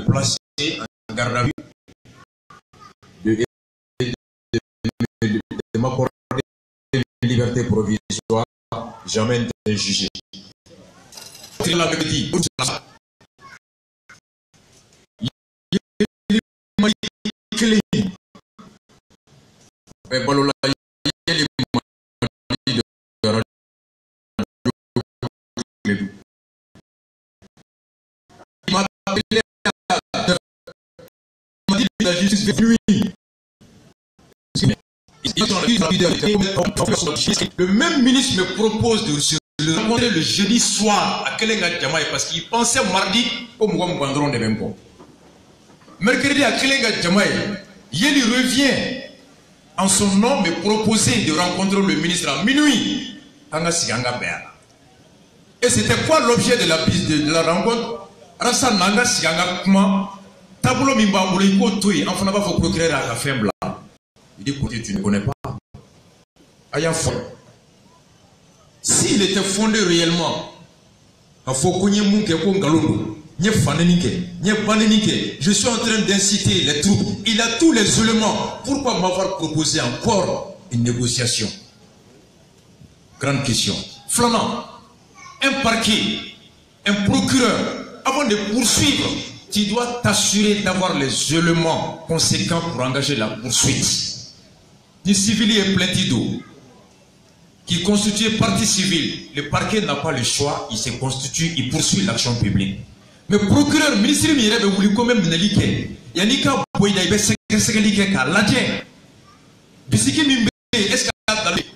placé en garde à vue, de m'accorder une liberté provisoire, jamais été jugé. La justice de nuit. Le même ministre me propose de le rencontrer le jeudi soir à Kelenga Djamaï parce qu'il pensait mardi au Mouamou de Bembo. Mercredi à Kelenga Djamaï, il revient en son nom me proposer de rencontrer le ministre à minuit. Et c'était quoi l'objet de la rencontre? Rasa Nanga Siganga Kuma. Tableau Mimba Mouliko Toui, enfin, on va vous procurer à la femme là. Il dit, écoutez, tu ne connais pas. Aya fond. S'il était fondé réellement, je suis en train d'inciter les troupes. Il a tous les éléments. Pourquoi m'avoir proposé encore une négociation? Grande question. Flamand, un parquet, un procureur, avant de poursuivre, tu dois t'assurer d'avoir les éléments conséquents pour engager la poursuite. Ni civil et plaintido, qui constitue partie civile, le parquet n'a pas le choix, il se constitue, il poursuit l'action publique. Mais procureur, ministre, il a voulu quand même il y a des cas où il y a des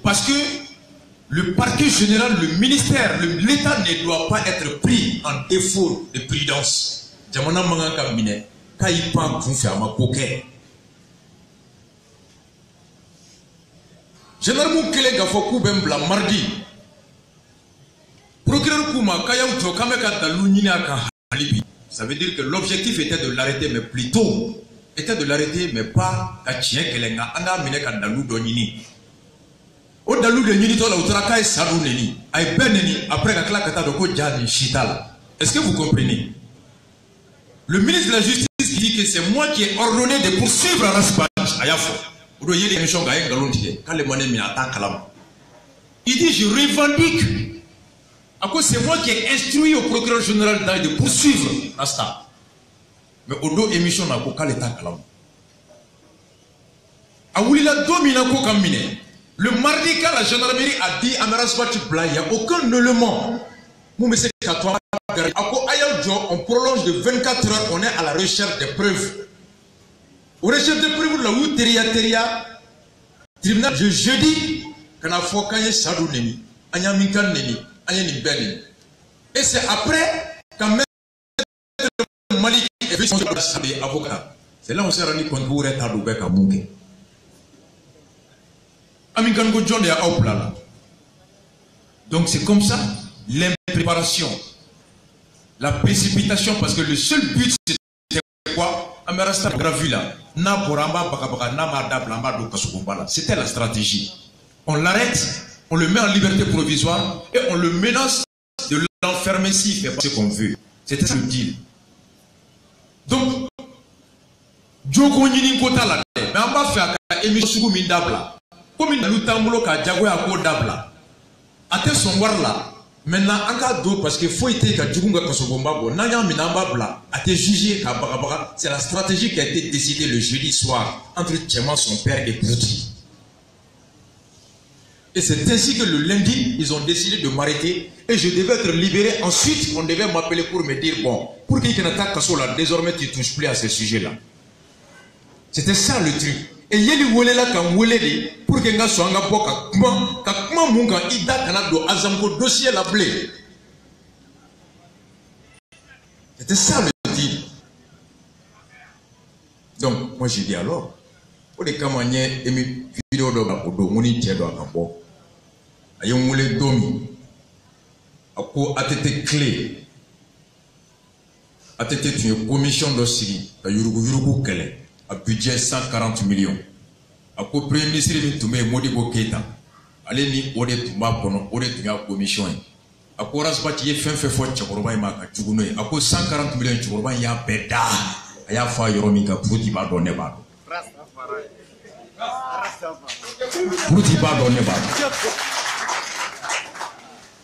parce que le parquet général, le ministère, l'État ne doit pas être pris en défaut de prudence. Jamana mangaka mine kaipa kunfa makoke. Généralement Kelenga foku bembla mardi. Procureur Kouma kaya uto kameka daluni aka halibi. Ça veut dire que l'objectif était de l'arrêter, mais plutôt était de l'arrêter, mais pas kachien Kelenga anga mine ka dalu donini. O dalu de nini to la utraka e salu neni. Ay beneni après ka kata de ko jani shital. Est-ce que vous comprenez? Le ministre de la Justice qui dit que c'est moi qui ai ordonné de poursuivre Rasbach Ayafo. Il dit je revendique. À cause c'est moi qui ai instruit au procureur général de poursuivre Rasta. Mais au dos émission n'a pas l'état calam. Aoulila domina ko kamine. Le mardi quand la gendarmerie a dit à Rasbach Bla, il n'y a aucun élément. On prolonge de 24 heures, on est à la recherche des preuves. Au recherche des preuves, là où Teria, tribunal de jeudi, qu'on a focaillé Sadou Neni, Anya Minkan Neni, Anya Nibeni. Et c'est après qu'un maître Malik est venu sur le avocat. C'est là où on s'est rendu compte qu'on est à Doubek à Mouké. Aminkan Godjon est à Aoplala. Donc c'est comme ça, l'impréparation. La précipitation, parce que le seul but c'était quoi? C'était la stratégie. On l'arrête, on le met en liberté provisoire et on le menace de l'enfermer s'il fait pas ce qu'on veut. C'était ça le deal. Donc, Djoko Nini Kota la mais on va faire émission Mindabla. Comme il nous tamboulot ka Djagwe à Kodabla. À tel son war là. Maintenant, en cas d'eau, parce qu'il faut être jugé, c'est la stratégie qui a été décidée le jeudi soir entre Tchema, son père et Pouti. Et c'est ainsi que le lundi, ils ont décidé de m'arrêter et je devais être libéré. Ensuite, on devait m'appeler pour me dire, bon, pour qu'il y ait une attaque là, désormais tu ne touches plus à ce sujet-là. C'était ça le truc. Et il y a des là quand vous pour que nga soit nga boka kuma munga ida kana do azamko dossier la blé. C'était ça le deal. Donc moi j'ai dit alors pour les camaniers et mes vidéos de odo moni tiedo akambo ayo mule domi ako atete clé atete une commission d'osiri à yurugu kele à budget 140 millions. A ko premier ministre ni tumé Modibo Keita ale ni ode tuma kono ode tunya commission a ko Rasbach ye fen fe fo Chakoroba ma ka juguno a ko 140 millions Chakoroba ya beda a y'a fa yɔrɔ min kan Puruti b'a dɔn ne b'a dɔn. Puruti b'a dɔn ne b'a dɔn.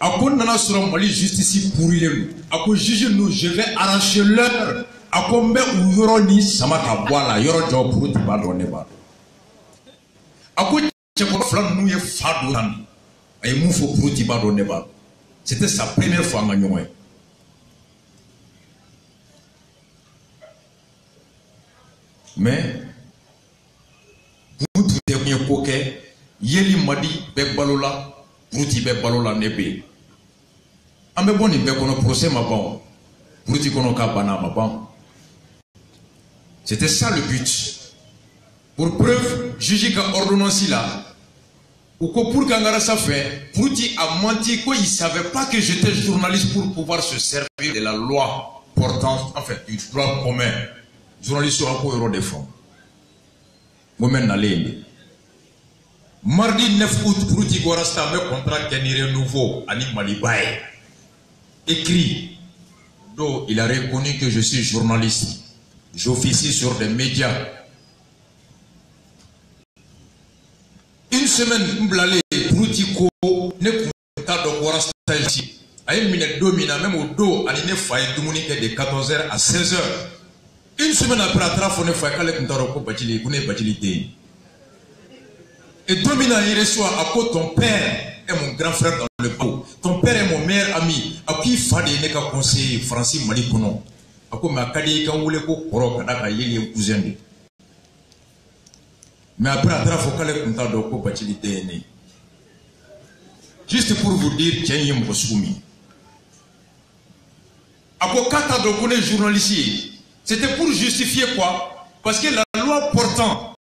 A ko nana sɔrɔ Mali justice pourrilen don. A ko juge nous je vais arracher leur. A ko n bɛ u yɔrɔ ni sama ka bɔ a la yɔrɔ jɔ Puruti b'a dɔn ne b'a dɔn. A ko cɛkɔrɔba fila ninnu ye fa don tan. A ye mun fɔ Puruti b'a dɔn ne b'a dɔn. C'était sa première fois en ɲɔgɔn ye. Mais Puruti tɛ kun ye ko kɛ yeli madi bɛɛ balo la Puruti bɛɛ balo la ne bɛ yen. An bɛ bɔ nin bɛɛ kɔnɔ procès ma ban Puruti kɔnɔ k'a banna a ma ban. C'était ça le but. Pour preuve juge ka ordonnance là ou que pour qu'Angara ça fait Puruti a menti qu'il ne savait pas que j'étais journaliste pour pouvoir se servir de la loi portant en fait du droit commun. Journaliste a quoi euro de fonds. Moment n'allez. Mardi 9 août Puruti Gorasta me contrat Kenire nouveau Ani Malibaye. Écrit. Donc il a reconnu que je suis journaliste. J'officie sur des médias. Une semaine m'blale Puruti ko ne kunta do Gorasta ici. Aye mine domina même au dos ani ne faye dumuni ke de 14h à 16h. Une semaine après, à Trafo, on a fait un bachili, vous n'avez pas dit. Et Domina, il reçoit à quoi ton père est mon grand frère dans le pot. Ton père est mon meilleur ami. À qui il fallait n'est qu'un conseiller Francis Malikono. À quoi ma cadie quand vous voulez qu'on croque, à y est cousin. Mais après, à Trafo, on a fait un bachili. Juste pour vous dire, tiens, il y a un Bossoumi. À quoi quand on connaît journaliste? C'était pour justifier quoi? Parce que la loi portant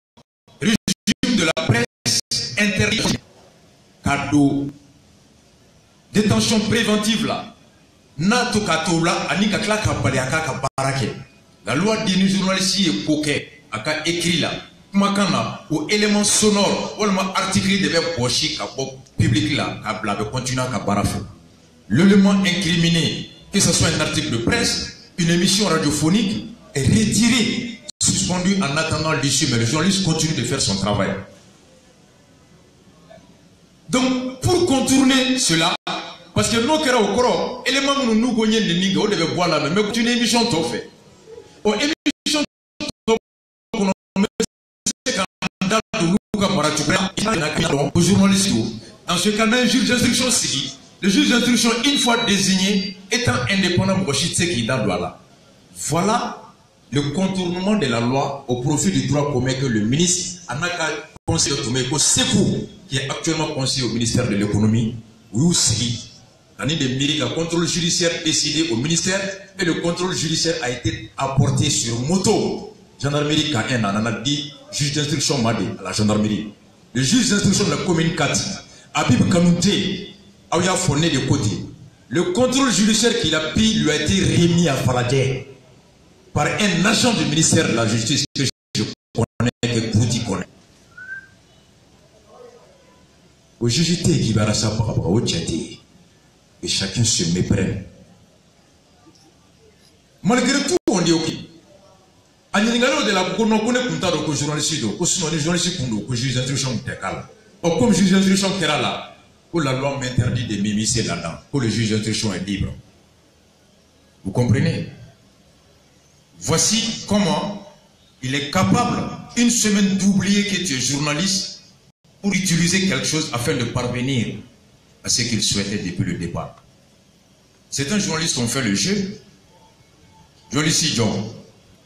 régime de la presse interdit cadeau détention préventive là. Nato katola anika klaka baliaka kabarake. La loi dit nous journalistes est coquet aka écrit là. Makana ou élément sonore ou article de pochi kabo public là kabla continuer à barafo. L'élément incriminé, que ce soit un article de presse, une émission radiophonique, est retiré, suspendu en attendant l'issue, mais le journaliste continue de faire son travail. Donc, pour contourner cela, parce que nous, au corps, élément nous gagnons des niggas, on devait voir là, mais une émission t'en fait. Une émission t'en fait, aux journalistes, dans ce cas, un juge d'instruction civile, le juge d'instruction, une fois désigné, étant indépendant, voilà le contournement de la loi au profit du droit commun que le ministre Anaka conseiller Tomeko Sekou, qui est actuellement conseiller au ministère de l'économie, Ouyoussi, l'année de mairie, le contrôle judiciaire décidé au ministère et le contrôle judiciaire a été apporté sur moto. Gendarmerie K1 en a dit, juge d'instruction Madé à la gendarmerie. Le juge d'instruction de la commune 4, Habib Kanouté, a eu fourni de côté. Le contrôle judiciaire qu'il a pris lui a été remis à Faladé par un agent du ministère de la Justice que je connais, que Puruti connaît. Au juge qui va ça par rapport au tchaté, et chacun se méprenne. Malgré tout, on dit ok. En de la on connaît comme journaliste, sinon les journalistes comme juge d'instruction comme juge d'instruction qui est là, la loi m'interdit de m'immiscer là-dedans, que le juge d'instruction est libre. Vous comprenez? Voici comment il est capable, une semaine, d'oublier que tu es journaliste pour utiliser quelque chose afin de parvenir à ce qu'il souhaitait depuis le départ. Certains journalistes ont fait le jeu. Journaliste John,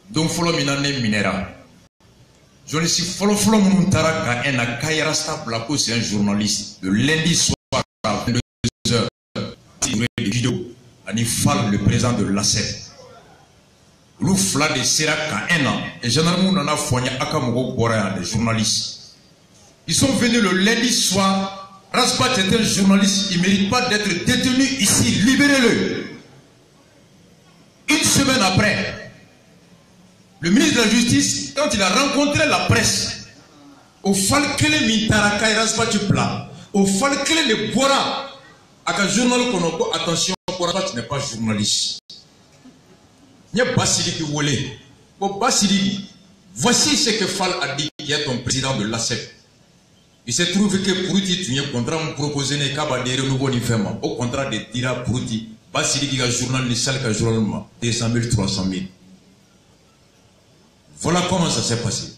donc follow minane minera. Journaliste follow muntara ka ena kairasta blako, c'est un journaliste. Le lundi soir à 22h, des vidéos, Anifal, le président de l'ACEP. Lou fla de Sera ka un an. Et généralement, on a foigné Akamogo Boréa, des journalistes. Ils sont venus le lundi soir. Raspat est un journaliste, il ne mérite pas d'être détenu ici. Libérez-le. Une semaine après, le ministre de la Justice, quand il a rencontré la presse, au Falkele Mintaraka et Raspat Pla, au Falkele de Bora, à un journal qu'on a attention, tu n'es pas journaliste. Il y a Basili qui voulait. Bon, Bassili, voici ce que Fall a dit, qui est ton président de l'ASEP. Il s'est trouvé que Prouti, tu as un contrat proposé, n'est qu'à des renouveaux ni ferme. Au contrat de Tira Prouti, Bassili qui a un journal, ni salle qui a un journal, 200 000, 300 000. Voilà comment ça s'est passé.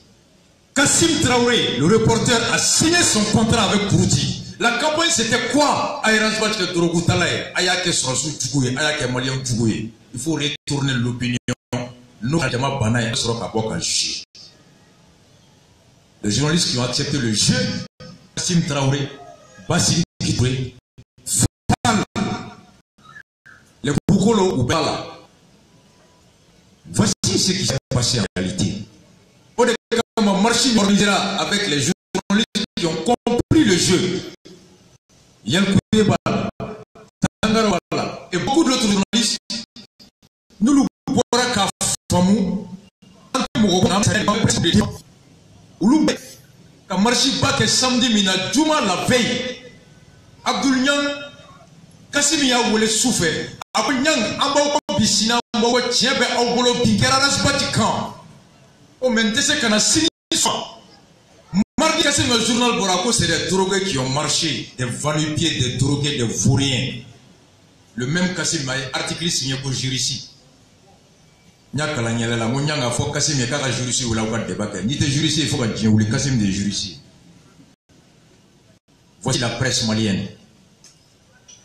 Kassim Traoré, le reporter, a signé son contrat avec Prouti. La campagne, c'était quoi? Ayrasbach de Drogutalae, Ayake Sransou Tchougoué, Ayake Malien Tchougoué. Il faut retourner l'opinion. Nous, les journalistes qui ont accepté le jeu, Kassim Traoré, Bassili Kitoué, Fall, les Boukolo ou Bala. Voici ce qui s'est passé en réalité. Au début, comment marché organisera avec les journalistes qui ont compris le jeu. Yankouyé Bala, Tangara Bala et beaucoup d'autres journalistes, nous nous pourrons qu'à Famou, Ouloubé, quand marché Bak et samedi mina Djouma la veille, Abdoul Nyang, Kassimia voulait souffrir. Abdoul Nyang, Ambao Bissina, Ambao Tchebe, Aubolo, Pinkera, Rasbatikan. Oh, mais tu sais qu'on a signé ça. Mardi Kassim, le journal Borako, c'est des drogués qui ont marché, des vanupiers, des drogués, des vauriens. Le même Kassim a article signé pour Jurissi. Nyakala Nyala, mon Nyanga, faut Kassim et Kara Jurissi ou la Ouad de Baké. Ni te Jurissi, il faut que tu aies Kassim de Jurissi. Voici la presse malienne.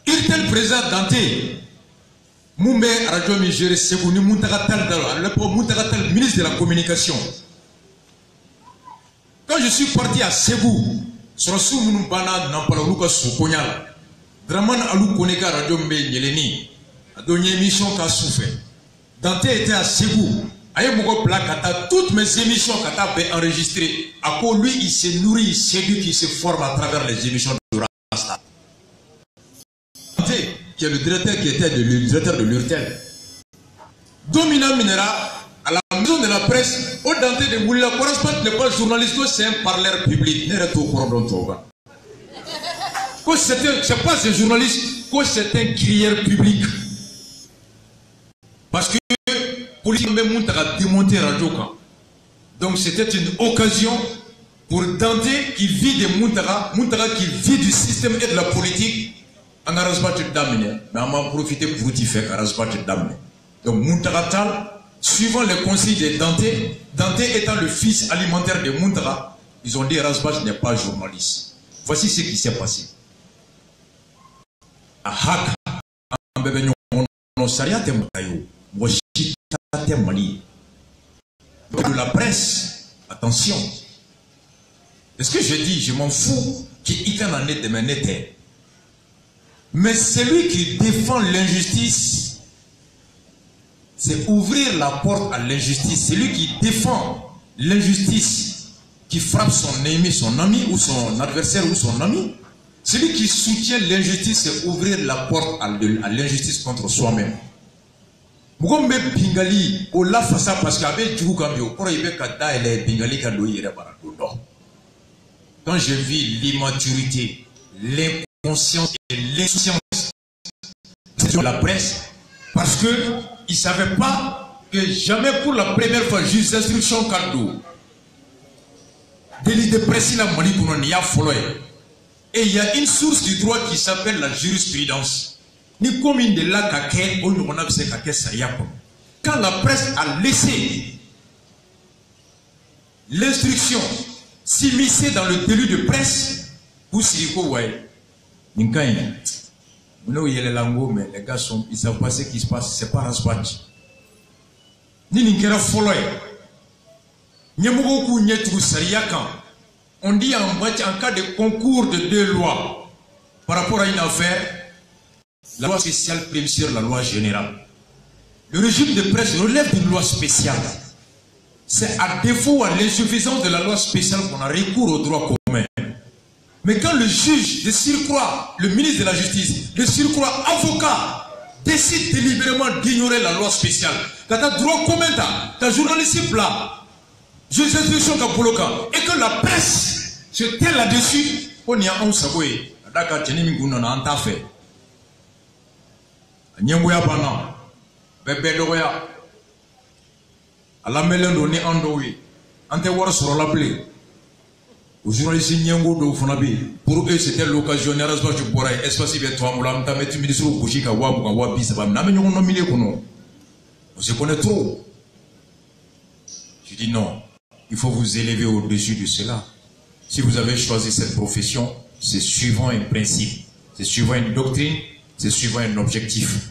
Il président Dante, Moumbe Radio Migéré Segouni Moutagatal, le Moutagatal, ministre de la Communication. Quand je suis parti à Ségou, sur sous Mounoubana, Nampalalouka Soukonyal, Draman Alou Koneka Radio Mbe Yeleni, a donné une émission qu'a souffert. Dante était à Ségou, Aye Mougo Blakata, toutes mes émissions Kata被enregistrées. À quoi lui il se nourrit, il séduit, qui se forme à travers les émissions de Rasta. Qui est le directeur qui était le directeur de l'URTEL. Dominant Minera, à la maison de la presse, au Dante de Moulila, correspond n'est pas journaliste, c'est un parleur public. N'est pas au courant de ton c'est pas un journaliste, c'est un crieur public. Parce que politique même a démonté Radio. Donc c'était une occasion pour Dante qui vit de Muntara qui vit du système et de la politique. En Arasbat Damine, mais on m'a profité pour y faire Arasbat Damine. Donc Muntaratal, suivant les conseils de Dante, Dante étant le fils alimentaire de Muntara, ils ont dit Arasbat n'est pas journaliste. Voici ce qui s'est passé. À Hak, en bébé, on s'arrête à Moutayo, Washita Mali. De la presse, attention. Est-ce que je dis, je m'en fous, qu'il y a un année de mes nettes. Mais celui qui défend l'injustice, c'est ouvrir la porte à l'injustice. Celui qui défend l'injustice, qui frappe son ennemi, son ami, ou son adversaire, ou son ami, celui qui soutient l'injustice, c'est ouvrir la porte à l'injustice contre soi-même. Quand je vis l'immaturité, l'inconscience et l'insouciance de la presse, parce que ils ne savaient pas que jamais pour la première fois, juge d'instruction Kando, délit de presse, et il y a une source du droit qui s'appelle la jurisprudence. Quand la presse a laissé l'instruction s'immiscer dans le délit de presse, pour Siriko Waï, mais les gars ils ne savent pas ce qui se passe, c'est pas Rasbat. On dit en cas de concours de deux lois par rapport à une affaire, la loi spéciale prime sur la loi générale. Le régime de presse relève d'une loi spéciale. C'est à défaut à l'insuffisance de la loi spéciale qu'on a recours au droit commun. Mais quand le juge de surcroît, le ministre de la Justice, de surcroît avocat, décide délibérément d'ignorer la loi spéciale, quand tu as droit commun, tu as journaliste là, juge d'instruction et que la presse se tait là-dessus, on y a un saboué. D'accord, tu n'es pas fait. Nyemboya Bana, Bébé Loya, à la mêlée ni andoui, ante war sur la plaie. Aux journalistes Nyango do Funabi, pour eux c'était l'occasion d'Erasmus du Boraï, espace de toi, Moulam, ta metti ministre au Bouchika, Wabi, ça va m'amener au nominé qu'on on se connaît trop. Je dis non, il faut vous élever au-dessus de cela. Si vous avez choisi cette profession, c'est suivant un principe, c'est suivant une doctrine, c'est suivant un objectif.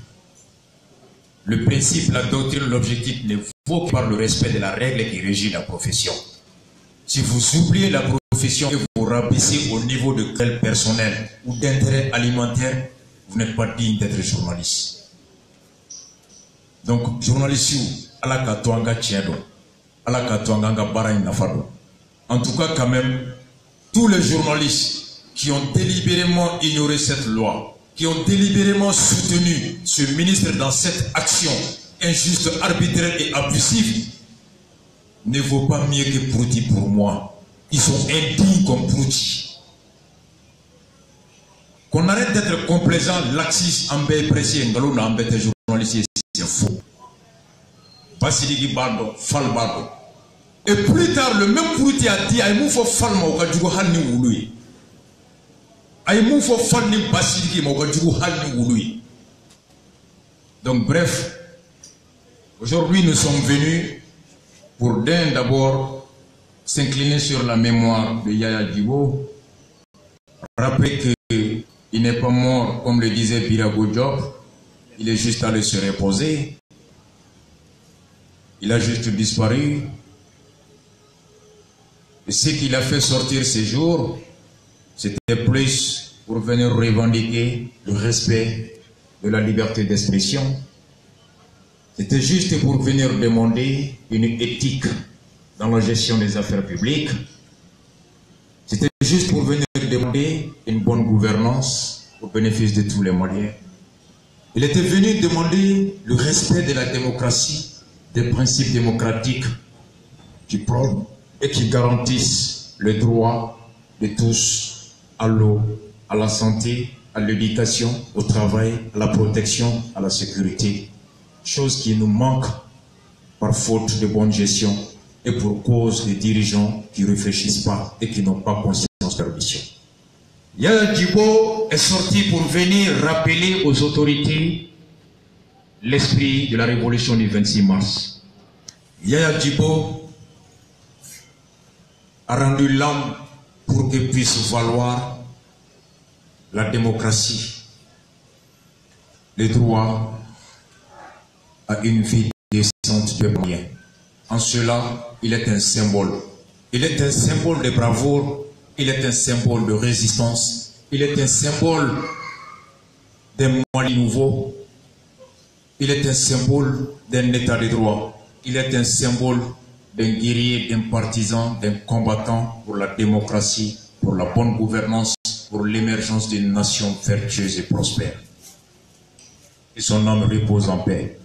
Le principe, la doctrine, l'objectif ne vaut que par le respect de la règle qui régit la profession. Si vous oubliez la profession et vous rabaissez au niveau de quel personnel ou d'intérêt alimentaire, vous n'êtes pas digne d'être journaliste. Donc, journaliste, ala katuanga tiendo, ala katuanga barain nafado. En tout cas, quand même, tous les journalistes qui ont délibérément ignoré cette loi, qui ont délibérément soutenu ce ministre dans cette action injuste, arbitraire et abusive, ne vaut pas mieux que Prouti pour moi. Ils sont indignes comme Prouti. Qu'on arrête d'être complaisant, laxiste, embêté, pressé, ngalona, embêté, journaliste, c'est faux. Basiligi Bando, Fal Bando. Et plus tard, le même Prouti a dit, Aïmou faut Falma, au Kadjou Halni Wouloui. Aïmou faut Falni Basiligi, au Kadjou Halni Wouloui. Donc, bref, aujourd'hui, nous sommes venus pour d'abord s'incliner sur la mémoire de Yaya Djibo, rappeler qu'il n'est pas mort comme le disait Birago Diop, il est juste allé se reposer, il a juste disparu, et ce qu'il a fait sortir ces jours, c'était plus pour venir revendiquer le respect de la liberté d'expression. C'était juste pour venir demander une éthique dans la gestion des affaires publiques. C'était juste pour venir demander une bonne gouvernance au bénéfice de tous les Maliens. Il était venu demander le respect de la démocratie, des principes démocratiques qui prônent et qui garantissent le droit de tous à l'eau, à la santé, à l'éducation, au travail, à la protection, à la sécurité. Chose qui nous manque par faute de bonne gestion et pour cause des dirigeants qui ne réfléchissent pas et qui n'ont pas conscience de leur mission. Yaya Djibo est sorti pour venir rappeler aux autorités l'esprit de la révolution du 26 mars. Yaya Djibo a rendu l'âme pour que puisse valoir la démocratie, les droits à une vie décente de moyens. En cela, il est un symbole. Il est un symbole de bravoure, il est un symbole de résistance, il est un symbole d'un Mali nouveau, il est un symbole d'un état de droit, il est un symbole d'un guerrier, d'un partisan, d'un combattant pour la démocratie, pour la bonne gouvernance, pour l'émergence d'une nation vertueuse et prospère. Et son âme repose en paix.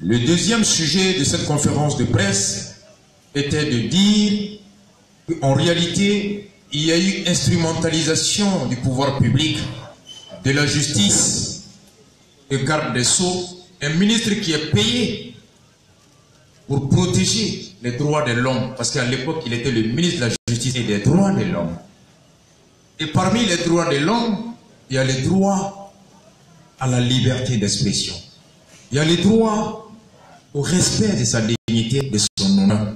Le deuxième sujet de cette conférence de presse était de dire qu'en réalité, il y a eu instrumentalisation du pouvoir public, de la justice, et garde des Sceaux, un ministre qui est payé pour protéger les droits de l'homme, parce qu'à l'époque, il était le ministre de la Justice et des droits de l'homme. Et parmi les droits de l'homme, il y a les droits à la liberté d'expression. Il y a les droits au respect de sa dignité, de son honneur.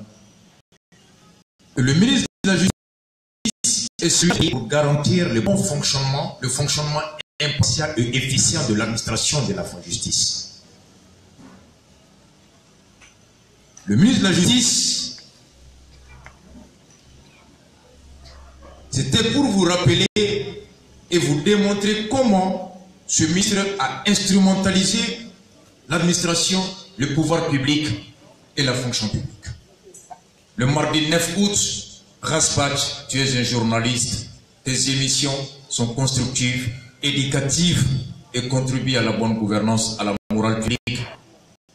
Et le ministre de la Justice est celui pour garantir le bon fonctionnement, le fonctionnement impartial et efficient de l'administration de la justice. Le ministre de la Justice, c'était pour vous rappeler et vous démontrer comment ce ministre a instrumentalisé l'administration, le pouvoir public et la fonction publique. Le mardi 9 août, Raspatch, tu es un journaliste, tes émissions sont constructives, éducatives et contribuent à la bonne gouvernance, à la morale publique.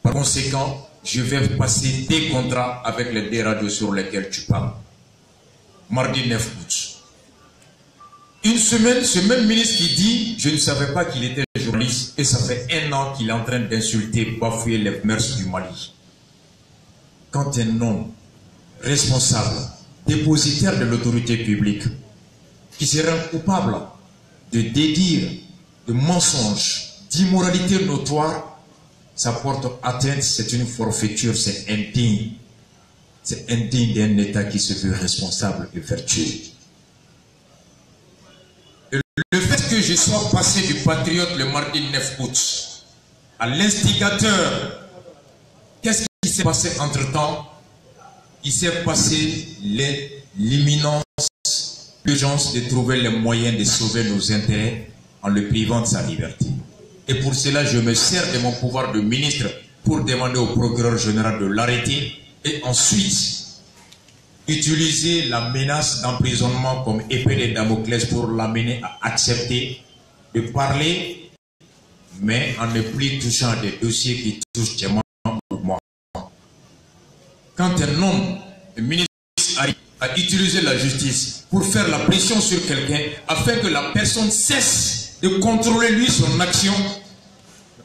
Par conséquent, je vais passer des contrats avec les deux radios sur lesquelles tu parles. Mardi 9 août. Une semaine, ce même ministre qui dit, je ne savais pas qu'il était journaliste. journaliste et ça fait 1 an qu'il est en train d'insulter, bafouer les mœurs du Mali. Quand un homme responsable, dépositaire de l'autorité publique, qui se rend coupable de dédire, de mensonges, d'immoralité notoire, ça porte atteinte, c'est une forfaiture, c'est indigne. C'est indigne d'un État qui se veut responsable et vertueux. Le fait que je sois passé du patriote le mardi 9 août à l'instigateur, qu'est-ce qui s'est passé entre-temps? Il s'est passé l'imminence, l'urgence de trouver les moyens de sauver nos intérêts en le privant de sa liberté. Et pour cela, je me sers de mon pouvoir de ministre pour demander au procureur général de l'arrêter et ensuite utiliser la menace d'emprisonnement comme épée de Damoclès pour l'amener à accepter de parler, mais en ne plus touchant des dossiers qui touchent chez moi ou moi. Quand un homme, un ministre, arrive à utiliser la justice pour faire la pression sur quelqu'un afin que la personne cesse de contrôler lui son action,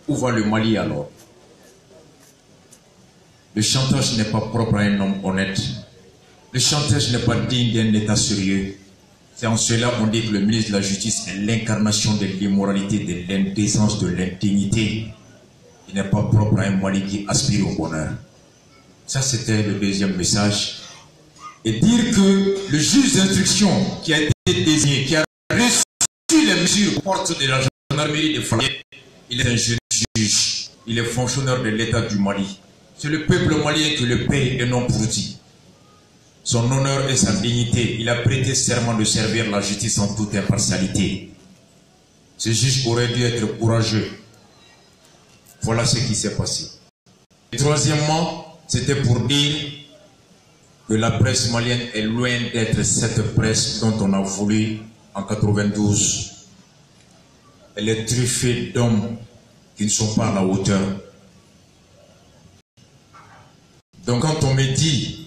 où va le Mali alors? Le chantage n'est pas propre à un homme honnête. Le chantage n'est pas digne d'un État sérieux. C'est en cela qu'on dit que le ministre de la Justice est l'incarnation de l'immoralité, de l'indécence, de l'indignité. Il n'est pas propre à un Mali qui aspire au bonheur. Ça, c'était le deuxième message. Et dire que le juge d'instruction qui a été désigné, qui a reçu les mesures aux portes de la gendarmerie de Falaye, il est un juge. Il est fonctionnaire de l'État du Mali. C'est le peuple malien qui le paye et non pour lui. Son honneur et sa dignité, il a prêté serment de servir la justice en toute impartialité. Ce juge aurait dû être courageux. Voilà ce qui s'est passé. Et troisièmement, c'était pour dire que la presse malienne est loin d'être cette presse dont on a voulu en 92. Elle est truffée d'hommes qui ne sont pas à la hauteur. Donc quand on me dit,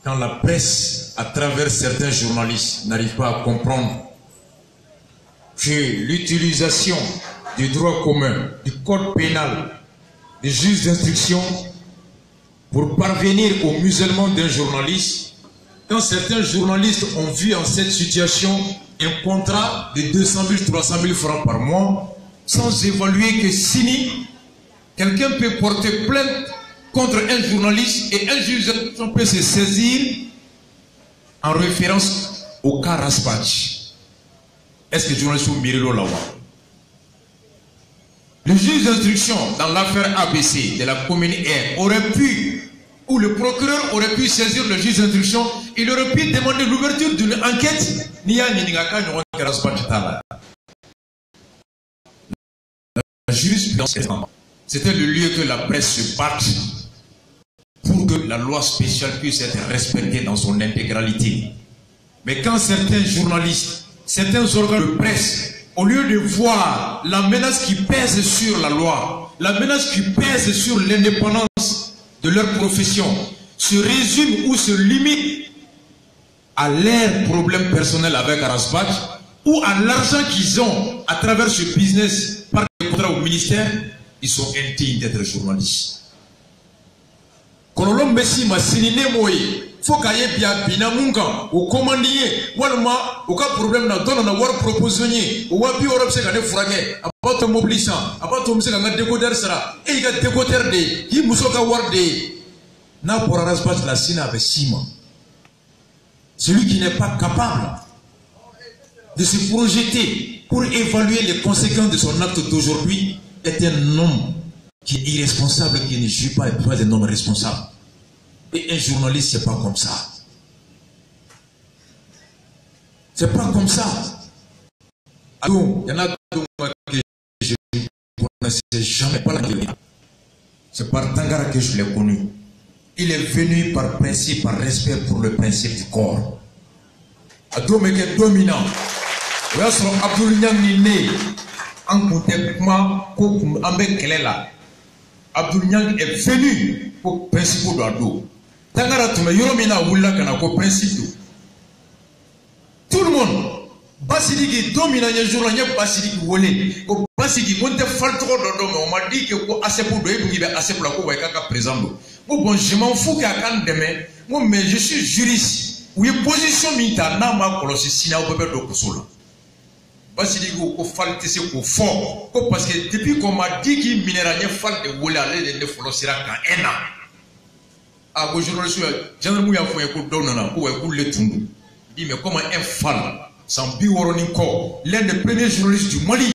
quand la presse, à travers certains journalistes, n'arrive pas à comprendre que l'utilisation du droit commun, du code pénal, des juges d'instruction, pour parvenir au musellement d'un journaliste, quand certains journalistes ont vu en cette situation un contrat de 200 000, 300 000 francs par mois, sans évaluer que si quelqu'un peut porter plainte contre un journaliste et un juge d'instruction peut se saisir en référence au cas Raspatch. Est-ce que le journaliste ou Mirilo là-bas? Le juge d'instruction dans l'affaire ABC de la commune R aurait pu, ou le procureur aurait pu saisir le juge d'instruction, il aurait pu demander l'ouverture d'une enquête. La jurisprudence, c'était le lieu que la presse se batte pour que la loi spéciale puisse être respectée dans son intégralité. Mais quand certains journalistes, certains organes de presse, au lieu de voir la menace qui pèse sur la loi, la menace qui pèse sur l'indépendance de leur profession, se résument ou se limitent à leurs problèmes personnels avec Arasbat ou à l'argent qu'ils ont à travers ce business par des contrats au ministère, ils sont indignes d'être journalistes. Kololo Messi m'a signé moye. Faut qu'il y ait bien binamunga ou commandier walma ou cas problème na donne na war propositionner ou wapi Europe c'est qu'à fragé à pas mobilisant à pas tomber sur un décoder sera et il y a décoder de qui musoka war de na pour Arasbat la sina avec Sima. Celui qui n'est pas capable de se projeter pour évaluer les conséquences de son acte d'aujourd'hui est un homme qui est irresponsable, qui ne joue pas un homme responsable. Et un journaliste, c'est pas comme ça. C'est pas comme ça. Alors, il y en a que je ne connaissais jamais pas la vie. C'est par Tangara que je l'ai connu. Il est venu par principe, par respect pour le principe du corps. Adome est dominant. Abdoul Niang ni né en contextement avec Kelela. Abdoul Niang est venu pour principe de l'ado. Tangara tume yoromina wula kana ko principe. Tout le monde. Basidiki dominant un jour, il y a Basidiki volé. parce que on te fait trop de on m'a dit que assez pour doyer pour assez pour la cour présent. Bon, je m'en fous qu'à quand demain, moi, mais je suis juriste. Oui, position militaire, n'a pas colossé, sinon on peut pas le pousser là. Parce que il faut c'est pour fort. Parce que depuis qu'on m'a dit qu'il minéralien fall de voler aller de folosira quand un an. Ah, bon, journaliste, gendarme a fait un coup d'honneur pour un coup de tundu. Il dit, mais comment un fall, sans bioronico, l'un des premiers journalistes du Mali.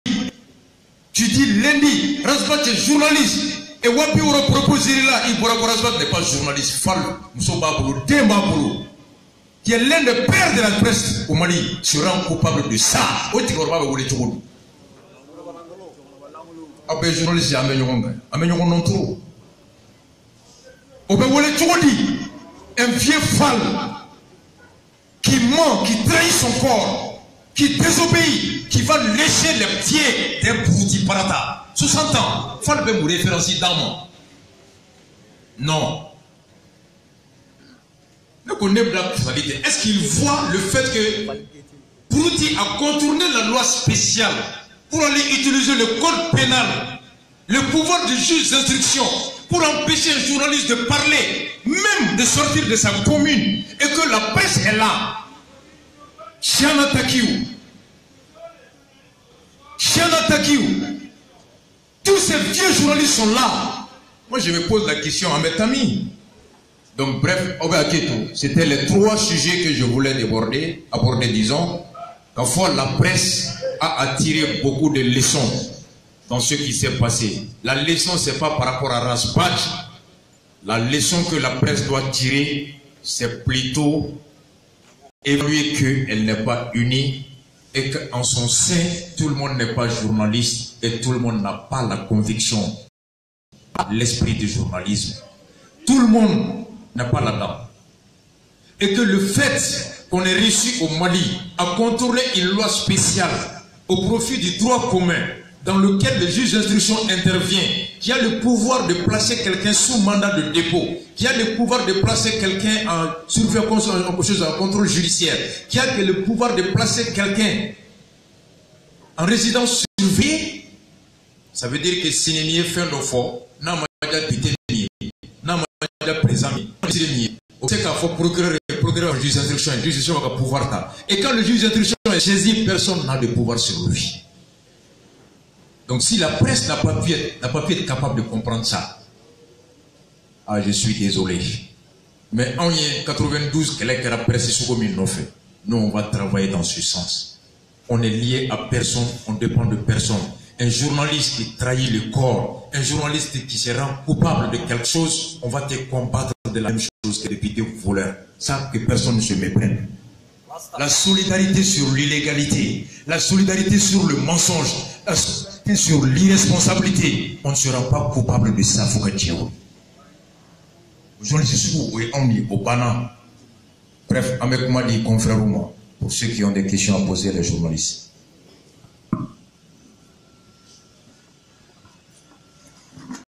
Tu dis lundi, Rasbat est journaliste. Et Wapi aura proposé là, il pourra Rasbat n'est pas journaliste. Fall, Mousso Baboulou, Dembaboulou, qui est l'un des pères de la presse au Mali, sera coupable de ça. Où tu vas voir les Tchoukoulou. Après, journaliste, il y a un non trop. Au un vieux fall qui ment, qui trahit son corps, qui désobéit, qui va lécher les pieds d'un bouti parata. 60 ans, fall peut vous référencer dans moi. Non. Ne connaît pas la personnalité. Est-ce qu'il voit le fait que Brouti a contourné la loi spéciale pour aller utiliser le code pénal, le pouvoir du juge d'instruction, pour empêcher un journaliste de parler, même de sortir de sa commune, et que la presse est là. Chiana Takiou, tous ces vieux journalistes sont là. Moi, je me pose la question à mes amis. Donc, bref, c'était les 3 sujets que je voulais aborder, disons. Parfois, la presse a attiré beaucoup de leçons dans ce qui s'est passé. La leçon, ce n'est pas par rapport à Rasbach. La leçon que la presse doit tirer, c'est plutôt évaluer qu'elle n'est pas unie et qu'en son sein, tout le monde n'est pas journaliste et tout le monde n'a pas la conviction, l'esprit du journalisme. Tout le monde n'a pas là-dedans. Et que le fait qu'on ait réussi au Mali à contourner une loi spéciale au profit du droit commun, dans lequel le juge d'instruction intervient, qui a le pouvoir de placer quelqu'un sous mandat de dépôt, qui a le pouvoir de placer quelqu'un en surveillance, en contrôle judiciaire, qui a le pouvoir de placer quelqu'un en résidence surveillée, ça veut dire que si n'y est fait d'offre, n'a pas détenu, n'a pas présent, c'est qu'il faut procurer le juge d'instruction, le juge d'instruction a pouvoir là. Et quand le juge d'instruction est saisi, personne n'a de pouvoir sur lui. Donc si la presse n'a pas pu être capable de comprendre ça, ah, je suis désolé. Mais en 92, quelle est la presse sous fait. Nous, on va travailler dans ce sens. On est lié à personne, on dépend de personne. Un journaliste qui trahit le corps, un journaliste qui se rend coupable de quelque chose, on va te combattre de la même chose que les vidéos voleurs. Ça, que personne ne se méprenne. La solidarité sur l'illégalité, la solidarité sur le mensonge, la solidarité sur l'irresponsabilité, on ne sera pas coupable de ça, faut que Dieu. Bref, avec moi, dit confrère ou moi, pour ceux qui ont des questions à poser les journalistes.